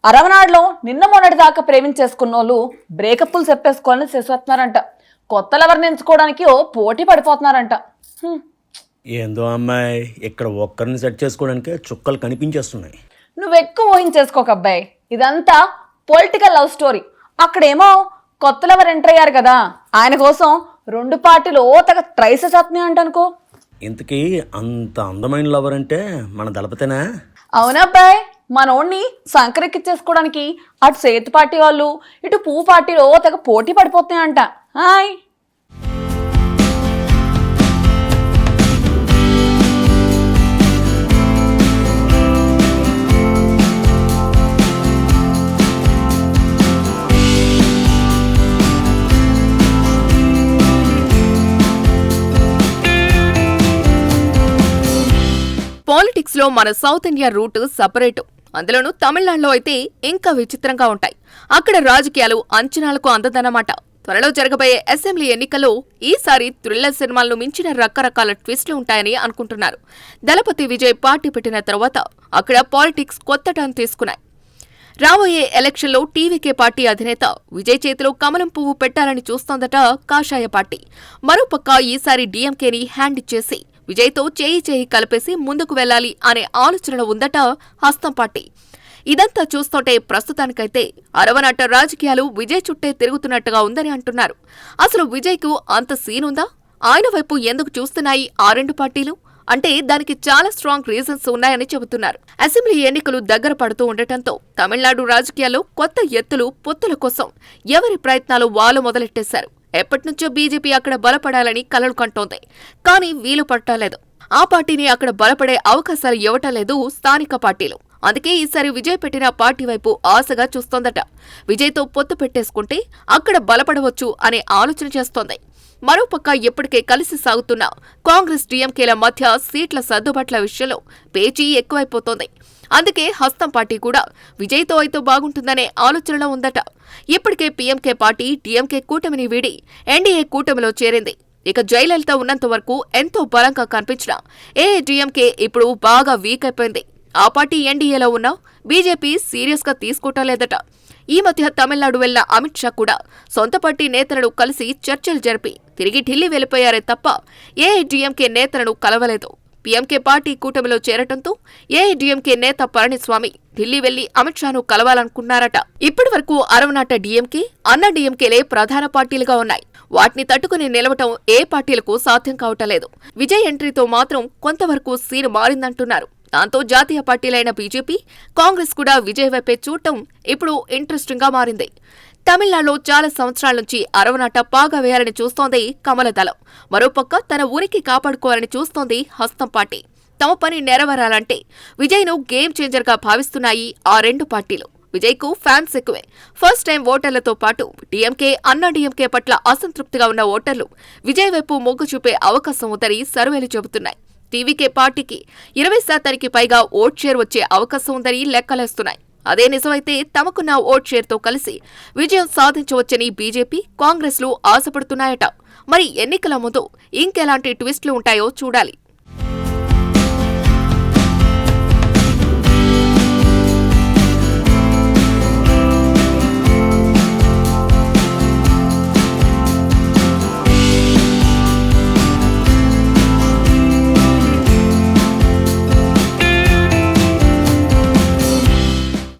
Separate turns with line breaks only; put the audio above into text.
అరవనాడులో నిన్న మొన్నటి దాకా ప్రేమించేసుకున్నోళ్ళు బ్రేకప్లు చెప్పేసుకోవాలని చేసేస్తున్నారంట. కొత్త లవర్ని ఎంచుకోవడానికి పోటీ పడిపోతున్నారంట.
ఏందో అమ్మాయి, ఇక్కడ ఒక్కరిని సెట్ చేసుకోవడానికే చుక్కలు కనిపించేస్తున్నాయి.
నువ్వెక్కువ ఊహించేసుకోక అబ్బాయి, ఇదంతా పొలిటికల్ లవ్ స్టోరీ. అక్కడేమో కొత్త లవర్ ఎంటర్ అయ్యారు కదా, ఆయన కోసం రెండు పార్టీలు తెగ ట్రై చేస్తున్నాయి అంట అనుకో.
ఇంతకీ అంత అందమైన లవర్ అంటే మన దళపతేనా?
అవునబ్బాయి, మనోడిని సంకరెక్కిచ్చేసుకోవడానికి అటు సేతు పార్టీ వాళ్ళు ఇటు పువ్వు పార్టీలో తెగ పోటీ పడిపోతున్నాయంట. హాయ్
పాలిటిక్స్ లో మన సౌత్ ఇండియా రూట్ సపరేటు. అందులోనూ తమిళనాడులో అయితే ఇంకా విచిత్రంగా ఉంటాయి. అక్కడ రాజకీయాలు అంచనాలకు అందదన్నమాట. త్వరలో జరగబోయే అసెంబ్లీ ఎన్నికల్లో ఈసారి థ్రిల్లర్ సినిమాలను మించిన రకరకాల ట్విస్టులు ఉంటాయని అనుకుంటున్నారు. దళపతి విజయ్ పార్టీ పెట్టిన తర్వాత అక్కడ పాలిటిక్స్ కొత్త టర్న్ తీసుకున్నాయి. రాబోయే ఎలక్షన్లో టీవీకే పార్టీ అధినేత విజయ్ చేతిలో కమలం పువ్వు పెట్టాలని చూస్తోందట కాషాయ పార్టీ. మరోపక్క ఈసారి డీఎంకేని హ్యాండ్ ఇచ్చేసి విజయ్తో చేయి కలిపేసి ముందుకు వెళ్లాలి అనే ఆలోచనలో ఉందట హస్తం పార్టీ. ఇదంతా చూస్తుంటే ప్రస్తుతానికైతే అరవనాట రాజకీయాలు విజయ్ చుట్టే తిరుగుతున్నట్టుగా ఉందని అంటున్నారు. అసలు విజయ్కు అంత సీనుందా? ఆయన వైపు ఎందుకు చూస్తున్నాయి ఆ రెండు పార్టీలు అంటే దానికి చాలా స్ట్రాంగ్ రీజన్స్ ఉన్నాయని చెబుతున్నారు. అసెంబ్లీ ఎన్నికలు దగ్గర పడుతూ ఉండటంతో తమిళనాడు రాజకీయాల్లో కొత్త ఎత్తులు పొత్తుల కోసం ఎవరి ప్రయత్నాలు వాళ్ళు మొదలెట్టేశారు. ఎప్పటినుంచో బీజేపీ అక్కడ బలపడాలని కలలు కంటోంది. కానీ వీలు పట్టలేదు. ఆ పార్టీని అక్కడ బలపడే అవకాశాలు ఇవ్వటం లేదు స్థానిక పార్టీలు. అందుకే ఈసారి విజయ్ పెట్టిన పార్టీ వైపు ఆశగా చూస్తోందట. విజయ్తో పొత్తు పెట్టేసుకుంటే అక్కడ బలపడవచ్చు అనే ఆలోచన చేస్తోంది. మరోపక్క ఇప్పటికే కలిసి సాగుతున్న కాంగ్రెస్ డీఎంకేల మధ్య సీట్ల సర్దుబాట్ల విషయంలో పేచీ ఎక్కువైపోతోంది. అందుకే హస్తం పార్టీ కూడా విజయ్తో అయితే బాగుంటుందనే ఆలోచనలో ఉందట. ఇప్పటికే పీఎంకే పార్టీ డీఎంకే కూటమిని వీడి ఎన్డీఏ కూటమిలో చేరింది. ఇక జయలలిత ఉన్నంత వరకు ఎంతో బలంగా కనిపించిన ఏఐడీఎంకే ఇప్పుడు బాగా వీక్ అయిపోయింది. ఆ పార్టీ ఎన్డీఏలో ఉన్న బీజేపీ సీరియస్ గా తీసుకోవటం లేదట. ఈ మధ్య తమిళనాడు వెళ్లిన అమిత్ షా కూడా సొంత పార్టీ నేతలను కలిసి చర్చలు జరిపి తిరిగి ఢిల్లీ వెళ్లిపోయారే తప్ప ఏఐడీఎంకే నేతలను కలవలేదు. పీఎంకే పార్టీ కూటమిలో చేరటంతో ఏఐడీఎంకే నేత పళనిస్వామి ఢిల్లీ వెళ్లి అమిత్ షాను కలవాలనుకున్నారట. ఇప్పటి వరకు అరవనాట డీఎంకే, అన్నా డీఎంకేలే ప్రధాన పార్టీలుగా ఉన్నాయి. వాటిని తట్టుకుని నిలవటం ఏ పార్టీలకు సాధ్యం కావటం లేదు. విజయ్ ఎంట్రీతో మాత్రం కొంతవరకు సీన్ మారిందంటున్నారు. దాంతో జాతీయ పార్టీలైన బీజేపీ, కాంగ్రెస్ కూడా విజయ్ వైపే చూడటం ఇప్పుడు ఇంట్రెస్టింగ్ గా మారింది. తమిళనాడులో చాలా సంవత్సరాల నుంచి అరవనాట పాగా వేయాలని చూస్తోంది కమలదళం. మరోపక్క తన ఉనికి కాపాడుకోవాలని చూస్తోంది హస్తం పార్టీ. తమ పని నెరవేరాలంటే విజయ్ను గేమ్ చేంజర్ గా భావిస్తున్నాయి ఆ రెండు పార్టీలు. విజయ్కు ఫ్యాన్స్ ఎక్కువే. ఫస్ట్ టైం ఓటర్లతో పాటు డీఎంకే, అన్నా డీఎంకే పట్ల అసంతృప్తిగా ఉన్న ఓటర్లు విజయ్ వైపు మొగ్గు చూపే అవకాశం ఉందని సర్వేలు చెబుతున్నాయి. టీవీకే పార్టీకి 20% పైగా ఓట్ షేర్ వచ్చే అవకాశం ఉందని లెక్కలేస్తున్నాయి. అదే నిజమైతే తమకున్న ఓట్ షేర్తో కలిసి విజయం సాధించవచ్చని బీజేపీ, కాంగ్రెస్లు ఆశపడుతున్నాయట. మరి ఎన్నికల ముందు ఇంకెలాంటి ట్విస్టులు ఉంటాయో చూడాలి.